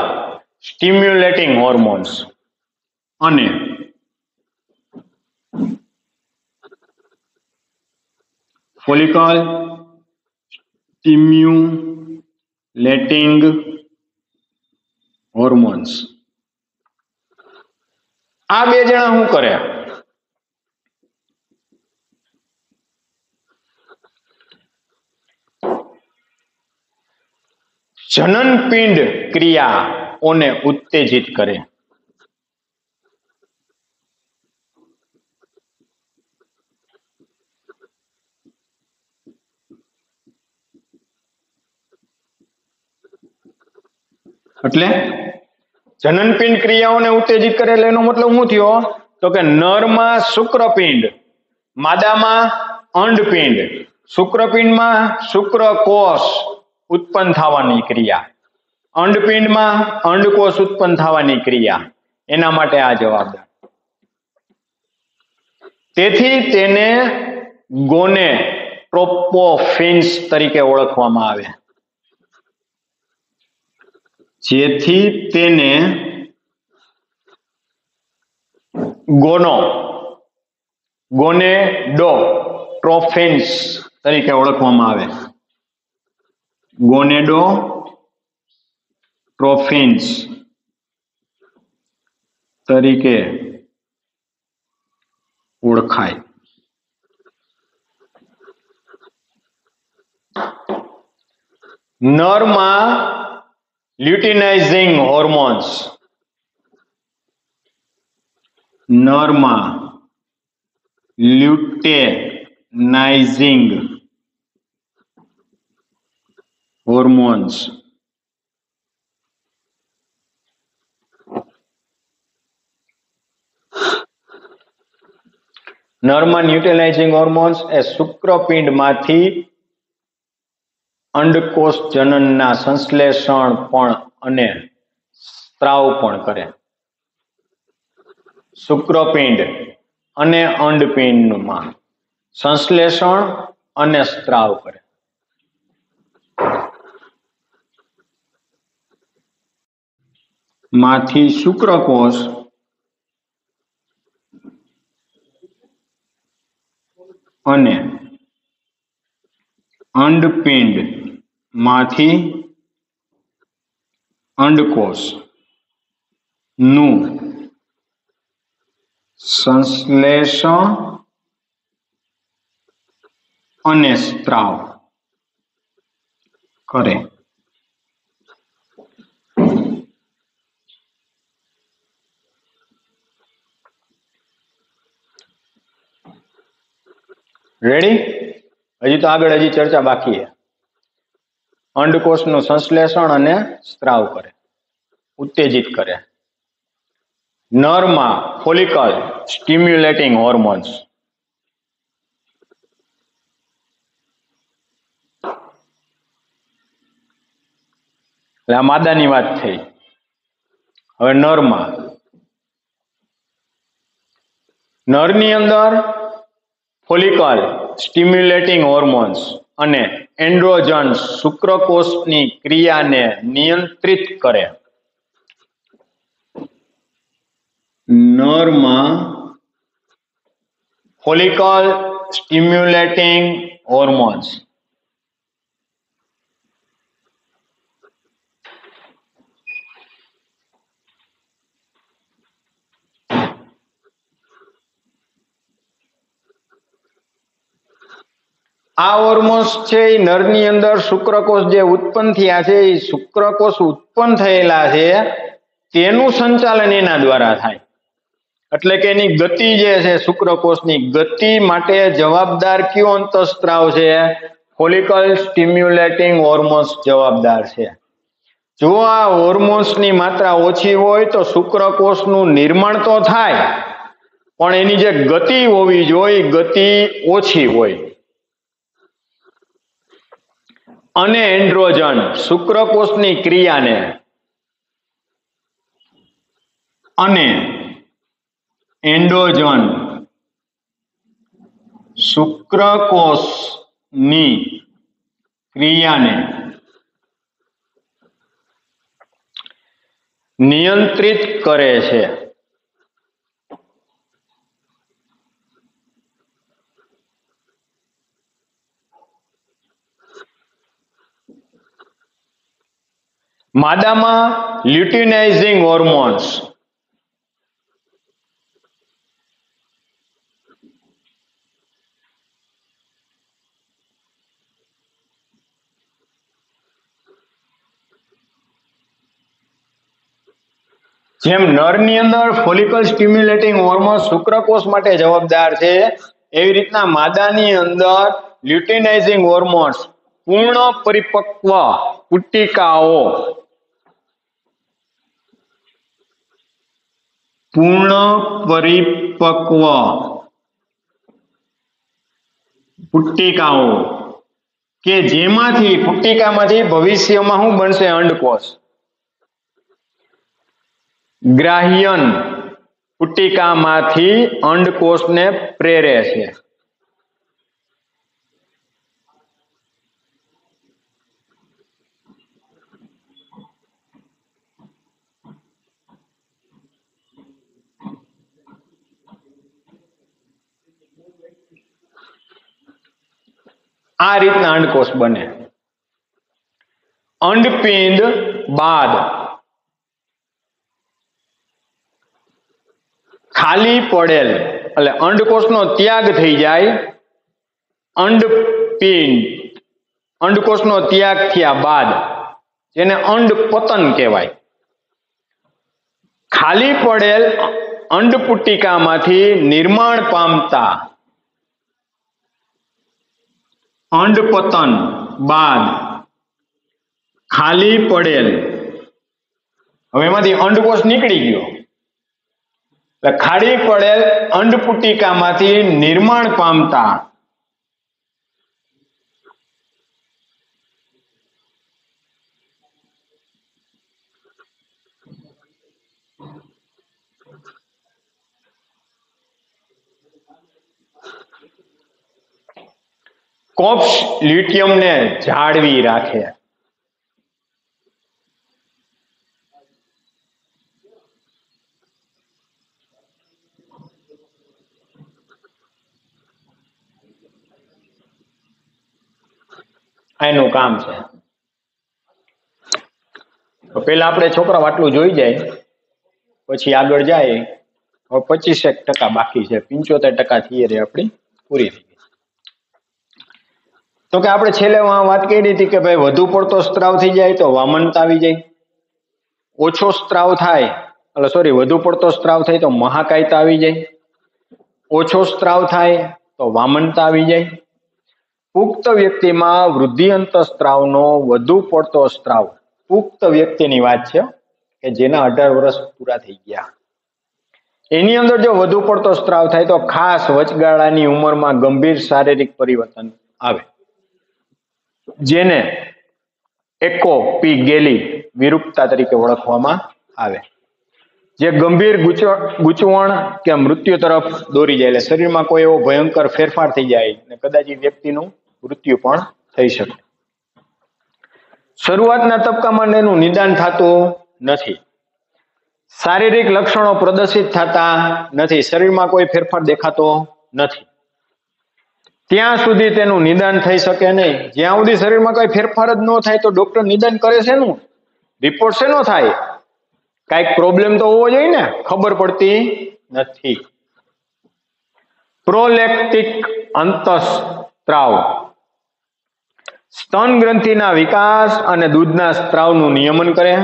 સ્ટિમ્યુલેટિંગ હોર્મોન્સ અને ફોલિકલ સ્ટિમ્યુલેટિંગ હોર્મોન્સ આ બે જણા શું કરે? જનનપિંડ ક્રિયાઓને ઉત્તેજિત કરે. એટલે જનનપિંડ ક્રિયાઓને ઉત્તેજિત કરે એટલે એનો મતલબ શું થયો? તો કે નરમાં શુક્રપિંડ, માદામાં અંડપિંડ. શુક્રપિંડમાં શુક્રકોષ ઉત્પન્ન થવાની ક્રિયા, અંડપિંડમાં અંડકોષ ઉત્પન્ન થવાની ક્રિયા. એના માટે આ જવાબદાર. તેથી તેને ગોનેટ્રોપોફિન્સ તરીકે ઓળખવામાં આવે. જેથી તેને ગોનેડોટ્રોફિન્સ તરીકે ઓળખવામાં આવે. ગોનેડોટ્રોફિન્સ તરીકે ઓળખાય. નરમાં લ્યુટિનાઇઝિંગ હોર્મોન્સ, નરમાં લ્યુટેનાઇઝિંગ હોર્મોન્સ નરમાં ન્યુટ્રલાઇઝિંગ હોર્મોન્સ એ શુક્રપિંડમાંથી અંડકોષ જનનના સંશ્લેષણ પણ અને સ્ત્રાવ પણ કરે. શુક્રપિંડ અને અંડપિંડમાં સંશ્લેષણ અને સ્ત્રાવ કરે. માંથી શુક્રકોષ અને અંડપિંડ માંથી અંડકોષ નું સંશ્લેષણ અને સ્ત્રાવ કરે. રેડી? હજી તો આગળ ચર્ચા બાકી છે. અંડકોષનું સંશ્લેષણ અને સ્ત્રાવ કરે, ઉત્તેજિત કરે. નરમાં ફોલિકલ સ્ટિમ્યુલેટિંગ હોર્મોન્સ, એટલે આ માદાની વાત થઈ. હવે નરની અંદર ફોલિકલ સ્ટિમ્યુલેટિંગ હોર્મોન્સ અને એન્ડ્રોજન્સ શુક્રકોષની ક્રિયાને નિયંત્રિત કરે. નરમાં ફોલિકલ સ્ટિમ્યુલેટિંગ હોર્મોન્સ આ હોર્મોન્સ છે એ નરની અંદર શુક્રકોષ જે ઉત્પન્ન થયા છે, એ શુક્રકોષ ઉત્પન્ન થયેલા છે તેનું સંચાલન એના દ્વારા થાય. એટલે કે એની ગતિ જે છે, શુક્રકોષની ગતિ માટે જવાબદાર કયો અંતઃસ્ત્રાવ છે? ફોલિકલ સ્ટિમ્યુલેટિંગ હોર્મોન્સ જવાબદાર છે. જો આ હોર્મોન્સની માત્રા ઓછી હોય તો શુક્રકોષનું નિર્માણ તો થાય, પણ એની જે ગતિ હોવી જોઈએ ગતિ ઓછી હોય. અને એન્ડ્રોજન શુક્રકોષની ક્રિયાને અને એન્ડોજન શુક્રકોષની ક્રિયાને નિયંત્રિત કરે છે. માદામાં લ્યુટિનાઇઝિંગ હોર્મોન્સ જેમ નરની અંદર ફોલિકલ સ્ટિમ્યુલેટિંગ હોર્મોન્સ શુક્રકોષ માટે જવાબદાર છે, એવી રીતના માદાની અંદર લ્યુટિનાઇઝિંગ હોર્મોન્સ પૂર્ણ પરિપક્વ પુટ્ટિકાઓ કે જેમાંથી પુટ્ટિકામાંથી ભવિષ્યમાં શું બનશે? અંડકોષ. ગ્રાહ્યન પુટ્ટિકામાંથી અંડકોષને પ્રેરે છે. આ રીતના અંડકોષ બને. અંડપિંડ બાદ ખાલી પડેલ એટલે અંડકોષનો ત્યાગ થઈ જાય. અંડકોષનો ત્યાગ થયા બાદ જેને અંડપતન કહેવાય. ખાલી પડેલ અંડપુટ્ટિકામાંથી નિર્માણ પામતા અંડપતન બાદ ખાલી પડેલ, હવે એમાંથી અંડકોષ નીકળી ગયો, ખાલી પડેલ અંડપુટ્ટિકામાંથી નિર્માણ પામતા કોપ્સ લ્યુટિયમને જાળવી રાખે. એનું કામ છે. પેલા આપણે છોકરા આટલું જોઈ જાય, પછી આગળ જાય. હવે 25% બાકી છે, 75% થિયરી આપણી પૂરી થઈ ગઈ. તો કે આપણે છેલ્લે વાત કરી હતી કે ભાઈ વધુ પડતો સ્ત્રાવ થઈ જાય તો વામનતા આવી જાય, ઓછો સ્ત્રાવ થાય વધુ પડતો સ્ત્રાવ થાય તો મહાકાયતા આવી જાય, ઓછો સ્ત્રાવ થાય તો વામનતા આવી જાય. પુખ્ત વ્યક્તિમાં વૃદ્ધિ અંતઃસ્ત્રાવનો વધુ પડતો સ્ત્રાવ, પુખ્ત વ્યક્તિની વાત છે કે જેના 18 વર્ષ પૂરા થઈ ગયા, એની અંદર જો વધુ પડતો સ્ત્રાવ થાય તો ખાસ વચગાળાની ઉંમરમાં ગંભીર શારીરિક પરિવર્તન આવે, જેને એકોપીગેલી વિરૂપતા તરીકે ઓળખવામાં આવે, જે ગંભીર ગૂંચવણ કે મૃત્યુ તરફ દોરી જાય. એટલે શરીરમાં કોઈ એવો ભયંકર ફેરફાર થઈ જાય અને કદાચ વ્યક્તિનું મૃત્યુ પણ થઈ શકે. શરૂઆતના તબક્કામાં એનું નિદાન થતું નથી, શારીરિક લક્ષણો પ્રદર્શિત થતા નથી, શરીરમાં કોઈ ફેરફાર દેખાતો નથી, ત્યાં સુધી તેનું નિદાન થઈ શકે નહીં. જ્યાં સુધી શરીરમાં કોઈ ફેરફાર જ ન થાય તો ડોક્ટર નિદાન કરે છે નું રિપોર્ટ શેનો થાય? કઈક પ્રોબ્લેમ તો હોવો જોઈએ ને, ખબર પડતી નથી. પ્રોલેક્ટિક અંતઃસ્ત્રાવ સ્તન ગ્રંથિના વિકાસ અને દૂધના સ્ત્રાવનું નિયમન કરે.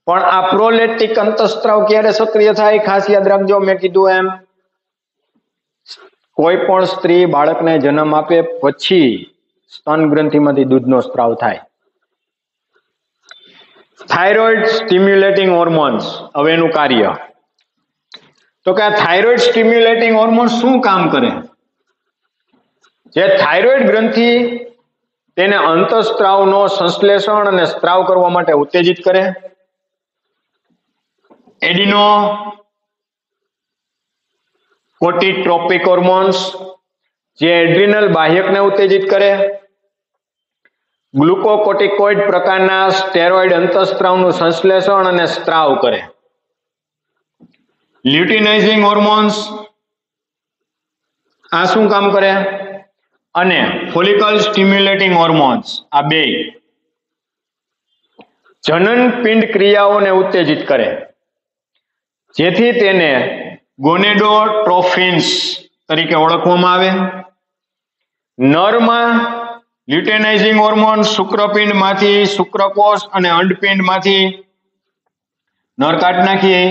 પણ આ પ્રોલેક્ટિક અંતઃસ્ત્રાવ ક્યારે સક્રિય થાય? ખાસ યાદ રાખજો, મેં કીધું એમ કોઈ પણ સ્ત્રી બાળકને જન્મ આપે પછી સ્તન ગ્રંથિમાંથી દૂધનો સ્ત્રાવ થાય. થાઇરોઇડ સ્ટિમ્યુલેટિંગ હોર્મોન્સ, હવે એનું કાર્ય. તો કે આ થાઇરોઇડ સ્ટિમ્યુલેટિંગ હોર્મોન શું કામ કરે? જે થાઇરોઇડ ગ્રંથિ તેને અંતઃસ્ત્રાવનો સંશ્લેષણ અને સ્ત્રાવ કરવા માટે ઉત્તેજિત કરે. એડિનો કોર્ટિકોટ્રોપિક હોર્મોન્સ જે એડ્રિનલ બાહ્યકને ઉત્તેજિત કરે. ગ્લુકોકોર્ટિકોઇડ પ્રકારના સ્ટેરોઇડ અંતઃસ્ત્રાવનું સંશ્લેષણ અને સ્ત્રાવ કરે. લ્યુટિનાઇઝિંગ હોર્મોન્સ આ શું કામ કરે? અને ફોલિકલ સ્ટિમ્યુલેટિંગ હોર્મોન્સ આ બે જનન પિંડ ક્રિયાઓને ઉત્તેજિત કરે, જેથી તેને ગોનેડોટ્રોફિન્સ તરીકે ઓળખવામાં આવે. નરમાં લ્યુટેનાઇઝિંગ હોર્મોન શુક્રપિંડમાંથી, શુક્રકોષ અને અંડપિંડમાંથી નર કાઢી નાખીએ.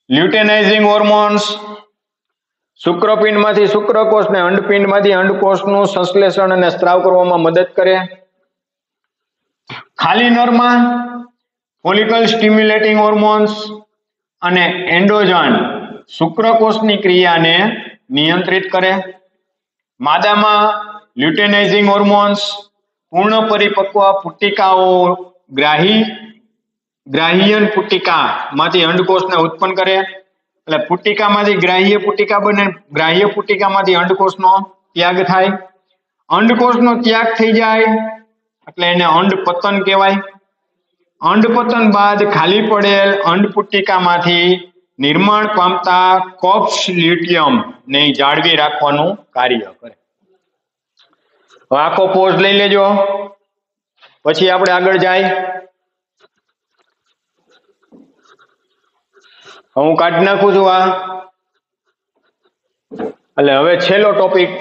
લ્યુટેનાઇઝિંગ હોર્મોન્સ શુક્રપિંડમાંથી શુક્રકોષ ને અંડપિંડમાંથી અંડકોષનું સંશ્લેષણ અને સ્ત્રાવ કરવામાં મદદ કરે. ખાલી નરમાં ફોલિકલ સ્ટિમ્યુલેટિંગ હોર્મોન્સ અને એન્ડોજન શુક્રકોષની ક્રિયાને નિયંત્રિત કરે. માદામાં લ્યુટેનાઇઝિંગ હોર્મોન્સ પૂર્ણ પરિપક્વ પુટિકાઓ ગ્રાહિયન પુટિકામાંથી અંડકોષને ઉત્પન્ન કરે. એટલે પુટિકામાંથી ગ્રાહ્ય પુટિકા બને, ગ્રાહ્ય પુટિકામાંથી અંડકોષનો ત્યાગ થાય. અંડકોષનો ત્યાગ થઈ જાય એટલે એને અંડપતન કહેવાય. અંડપતન બાદ ખાલી પડેલ અંડપુટિકામાંથી નિર્માણ પામતા કોપ્સ લ્યુટિયમ ને જાળવી રાખવાનું કાર્ય કરે. આખો પોઝ લઈ લેજો, પછી આપણે આગળ જાય. હું કાઢી નાખું છું આ. એટલે હવે છેલ્લો ટોપિક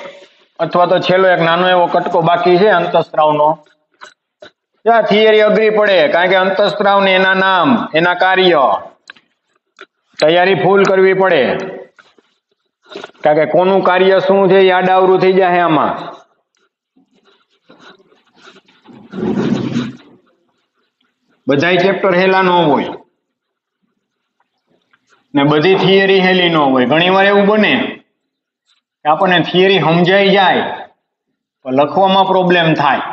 અથવા તો છેલ્લો એક નાનો એવો કટકો બાકી છે અંતઃસ્ત્રાવનો. થિયરી અઘરી પડે, કારણ કે અંતઃસ્ત્રાવ ને એના નામ, એના કાર્ય, તૈયારી ફૂલ કરવી પડે, કારણ કે કોનું કાર્ય શું છે એ આડાવરું થઈ જાય આમાં. બધાય ચેપ્ટર હેલા ન હોય ને બધી થિયરી હેલી ન હોય. ઘણી વાર એવું બને કે આપણને થિયરી સમજાઈ જાય પણ લખવામાં પ્રોબ્લેમ થાય.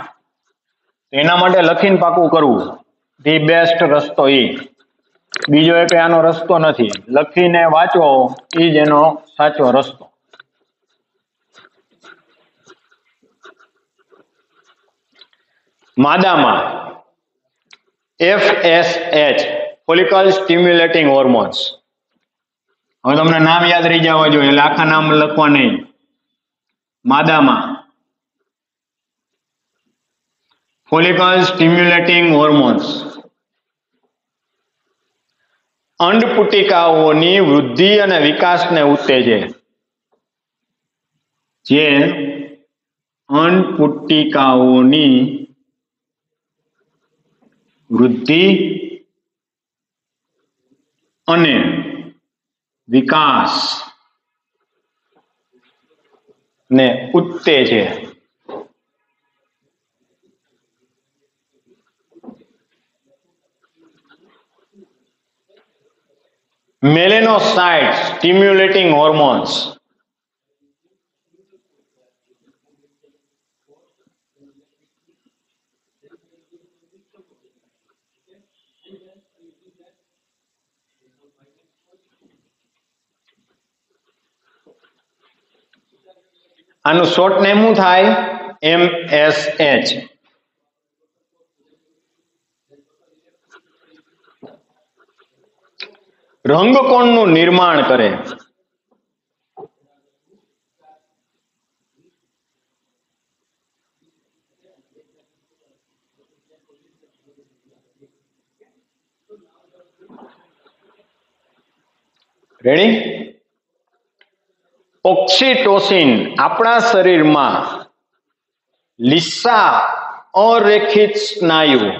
એના માટે લખીને પાકું કરવું ધી બેસ્ટ રસ્તો. બીજો એક આનો રસ્તો નથી. લખીને વાંચો એ જ એનો સાચો રસ્તો. માદામાં FSH ફોલિકલ સ્ટિમ્યુલેટિંગ હોર્મોન્સ. હવે તમને નામ યાદ રહી જવા જોઈએ એટલે આખા નામ લખવા નહીં. માદામાં ફોલિકલ સ્ટિમ્યુલેટિંગ હોર્મોન્સ અંડપુટિકાઓની વૃદ્ધિ અને વિકાસને ઉત્તેજે. જે અંડપુટિકાઓની વૃદ્ધિ અને વિકાસ ને ઉત્તેજે. મેલેનોસાઇટ સ્ટિમ્યુલેટિંગ હોર્મોન્સ આનું શોર્ટ નેમ શું થાય? MSH. રંગકોણનું નિર્માણ કરે. રેડી? ઓક્સિટોસિન આપણા શરીરમાં લીસા અરેખિત સ્નાયુ,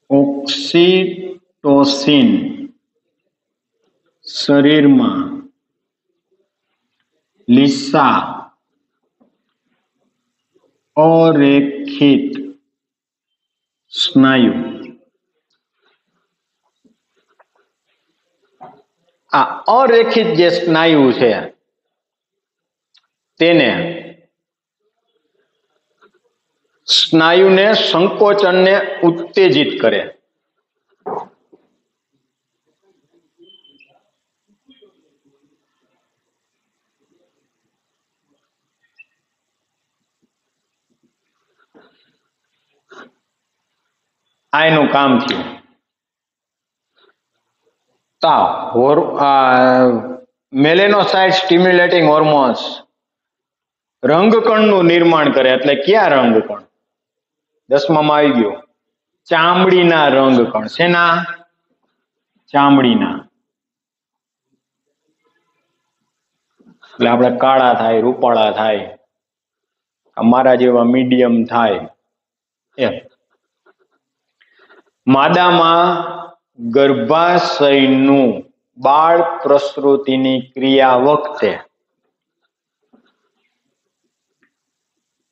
ઓક્સિટોસિન શરીરમાં લીસા અરેખિત સ્નાયુ. આ અરેખિત જે સ્નાયુ છે તેને સ્નાયુને સંકોચનને ઉત્તેજિત કરે. આ એનું કામ થયું. મેલેનોસાઇટ સ્ટિમ્યુલેટિંગ હોર્મોન્સ રંગકણનું નિર્માણ કરે. એટલે કયા રંગકણ? 10માં આવી ગયો ચામડીના રંગકણ. શેના? ચામડીના. એટલે આપણે કાળા થાય, રૂપાળા થાય, અમારા જેવા મીડિયમ થાય એમ. માદામાં ગર્ભાશયનું બાળ પ્રસૃતિની ક્રિયા વખતે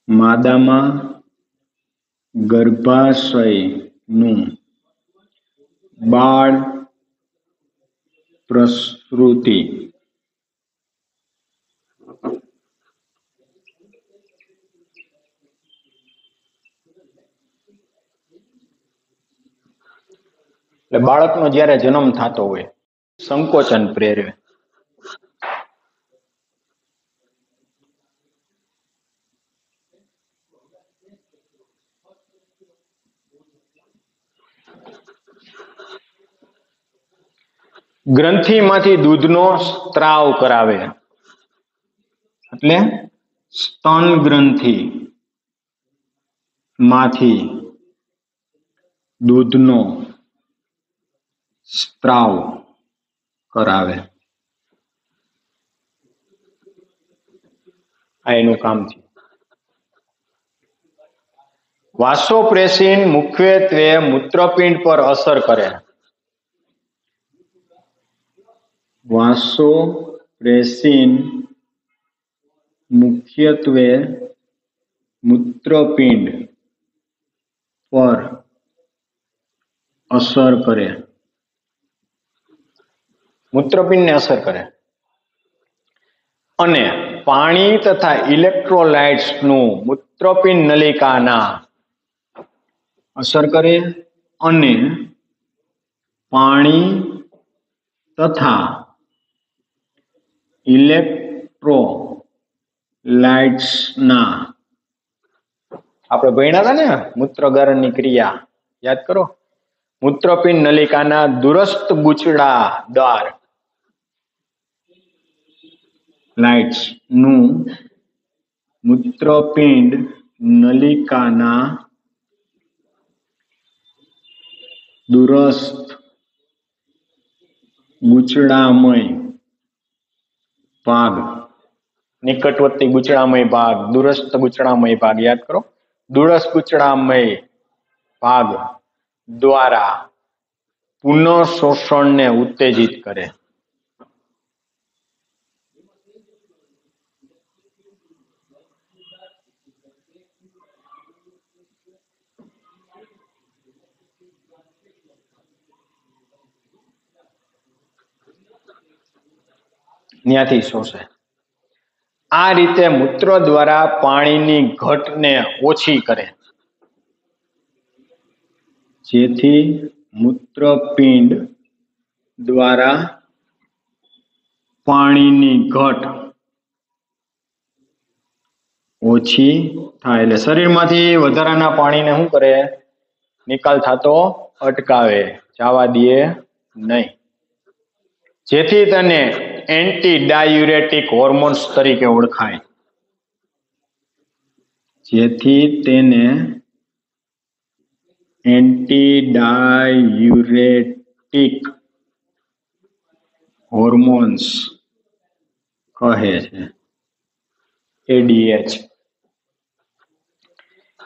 માદામાં ગર્ભાશયનું બાળ પ્રસૃતિ એટલે બાળકનો જ્યારે જન્મ થતો હોય સંકોચન પ્રેરે. ગ્રંથિમાંથી દૂધનો સ્ત્રાવ કરાવે. એટલે સ્તન ગ્રંથિ માંથી દૂધનો સ્ત્રાવ કરાવે. આ એનું કામ છે. વાસોપ્રેસિન મુખ્યત્વે મૂત્રપિંડ પર અસર કરે. વાસોપ્રેસિન મુખ્યત્વે મૂત્રપિંડ પર અસર કરે. મૂત્રપિંડને અસર કરે અને પાણી તથા ઇલેક્ટ્રોલાઇટ્સનું મૂત્રપિંડ નલિકાના અસર કરે અને પાણી તથા ઇલેક્ટ્રોલાઇટ્સના આપણે ભણ્યા હતા ને મૂત્રગારણની ક્રિયા યાદ કરો. મૂત્રપિંડ નલિકાના દૂરસ્થ ગૂંચળા દ્વાર લાઇટ્સ નું મૂત્રપિંડ નલિકાના દૂરસ્થ ગૂંચળામય ભાગ, નિકટવર્તી ગૂંચળામય ભાગ, દૂરસ્થ ગૂંચળામય ભાગ યાદ કરો. દૂરસ્થ ગૂંચળામય ભાગ દ્વારા પુનઃશોષણને ઉત્તેજિત કરે. ત્યાંથી શોષે. આ રીતે મૂત્ર દ્વારા પાણીની ઘટને ઓછી કરે, જેથી મૂત્રપિંડ દ્વારા પાણીની ઘટ ઓછી થાય. એટલે શરીરમાંથી વધારાના પાણીને શું કરે? નિકાલ થતો અટકાવે, જવા દે નહીં. જેથી તેને એન્ટી ડાયુરેટિક હોર્મોન્સ તરીકે ઓળખાય. જેથી તેને એન્ટી ડાયુરેટિક હોર્મોન્સ કહે છે. ADH.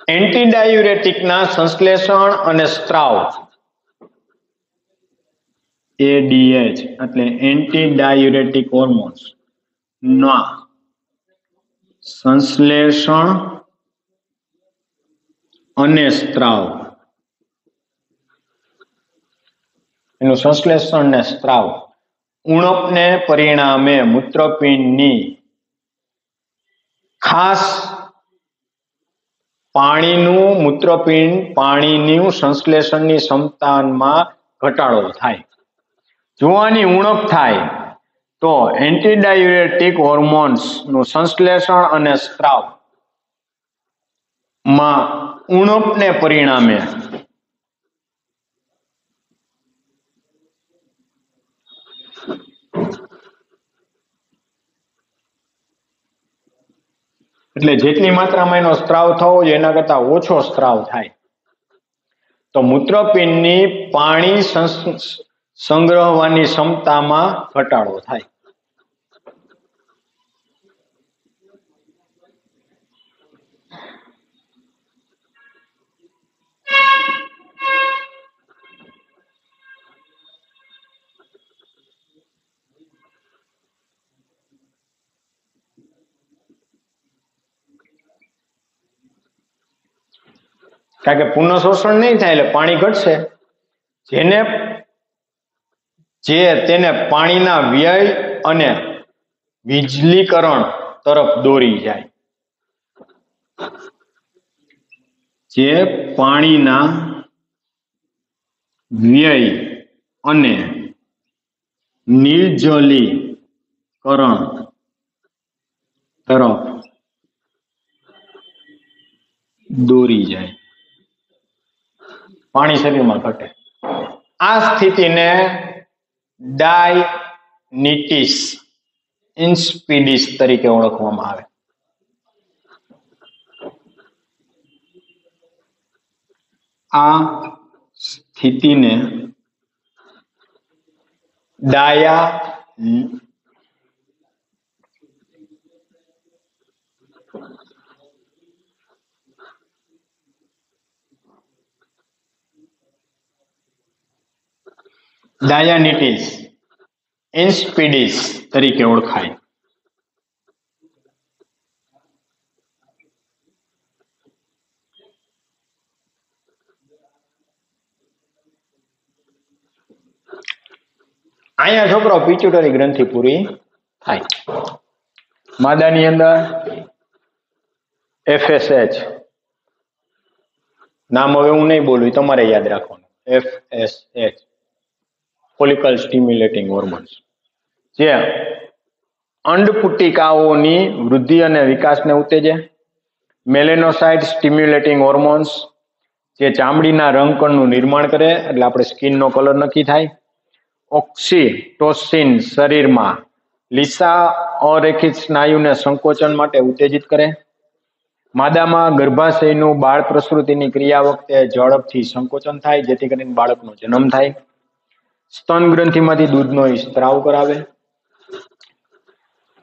એન્ટીડાયુરેટિકના સંશ્લેષણ અને સ્ત્રાવ ADH એટલે એન્ટીડાયુરેટિક હોર્મોન્સ ના સંશ્લેષણ અને સ્ત્રાવ, એનું સંશ્લેષણ ને સ્ત્રાવ ઉણપને પરિણામે મૂત્રપિંડની ખાસ પાણીનું સંશ્લેષણની ક્ષમતામાં ઘટાડો થાય. જો આની ઉણપ થાય તો એન્ટીડાયુરેટિક હોર્મોન્સ નું સંશ્લેષણ અને સ્ત્રાવ માં ઉણપને પરિણામે એટલે જેટલી માત્રામાં એનો સ્ત્રાવ થવો જોઈએ એના કરતા ઓછો સ્ત્રાવ થાય તો મૂત્રપિંડની પાણી સંગ્રહવાની ક્ષમતામાં ઘટાડો થાય. કારણ કે પુનઃ શોષણ નહીં થાય એટલે પાણી ઘટશે, તેને પાણીના વ્યય અને વિજલીકરણ તરફ દોરી જાય. જે પાણીના વ્યય અને નિર્જલીકરણ તરફ દોરી જાય, પાણી શરીરમાં ઘટે. આ સ્થિતિને ડાયનિટીસ ઇન્સ્પિડિસ તરીકે ઓળખવામાં આવે. આ સ્થિતિને ડાયાનિટીસ ઇન્સ્પિડિસ તરીકે ઓળખાય. અહીંયા છોકરો પિટ્યુટરી ગ્રંથિ પૂરી થાય. માદાની અંદર FSH નામ હવે હું નહીં બોલું, તમારે યાદ રાખવાનું. FSH ફોલિકલ સ્ટિમ્યુલેટિંગ હોર્મોન્સ જે અંડપુટિકાઓની વૃદ્ધિ અને વિકાસને ઉત્તેજે. મેલેનોસાઇટ સ્ટિમ્યુલેટિંગ હોર્મોન્સ જે ચામડીના રંગકણનું નિર્માણ કરે એટલે આપણે સ્કિનનો કલર નક્કી થાય. ઓક્સિટોસિન શરીરમાં લીસા અરેખિત સ્નાયુને સંકોચન માટે ઉત્તેજિત કરે. માદામાં ગર્ભાશયનું બાળ પ્રસૃતિની ક્રિયા વખતે ઝડપથી સંકોચન થાય જેથી કરીને બાળકનો જન્મ થાય. સ્તન ગ્રંથિમાંથી દૂધનો સ્ત્રાવ કરાવે.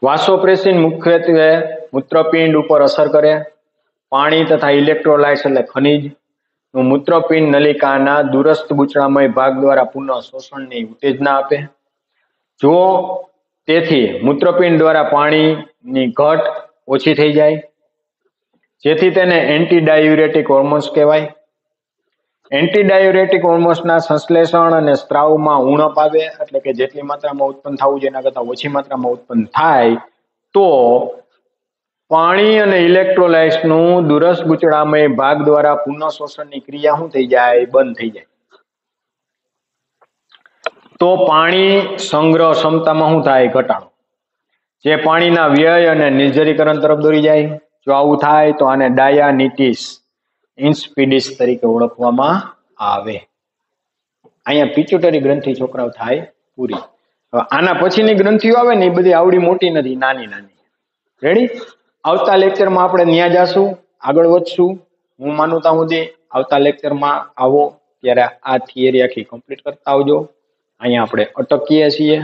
વાસોપ્રેસિન મુખ્યત્વે મૂત્રપિંડ ઉપર અસર કરે. પાણી તથા ઇલેક્ટ્રોલાઇટ્સ એટલે ખનિજ નું મૂત્રપિંડ નલિકાના દૂરસ્થ બુચડામય ભાગ દ્વારા પુનઃ શોષણની ઉત્તેજના આપે. જો તેથી મૂત્રપિંડ દ્વારા પાણીની ઘટ ઓછી થઈ જાય જેથી તેને એન્ટીડાયુરેટિક હોર્મોન્સ કહેવાય. એન્ટીડાયુરેટિક હોર્મોન્સના સંશ્લેષણ અને સ્ત્રાવમાં ઉણપ આવે એટલે કે જેટલી માત્રામાં ઉત્પન્ન થવું જોઈએ એના કરતાં ઓછી માત્રામાં ઉત્પન્ન થાય તો પાણી અને ઇલેક્ટ્રોલાઇટ્સનું દૂરસ્થ ગૂંચળામય ભાગ દ્વારા પુનઃ શોષણની ક્રિયા શું થઈ જાય? બંધ થઈ જાય. તો પાણી સંગ્રહ ક્ષમતામાં શું થાય? ઘટાડો. જે પાણીના વ્યય અને નિર્જલીકરણ તરફ દોરી જાય. જો આવું થાય તો આને ડાયાનિટીસ ઇન્સ્પિડિસ તરીકે ઓળખવામાં આવે. અહીંયા પિટ્યુટરી ગ્રંથિ છોકરાઓ થાય પૂરી. હવે આના પછીની ગ્રંથિઓ આવે ને એ બધી આવડી મોટી નથી, નાની નાની. રેડી? આવતા લેક્ચરમાં આપણે ન્યા જાશું, આગળ વધશું. હું માનું ત્યાં સુધી આવતા લેક્ચરમાં આવો ત્યારે આ થિયરી આખી કમ્પ્લીટ કરતા આવજો. અહીંયા આપણે અટકીએ છીએ.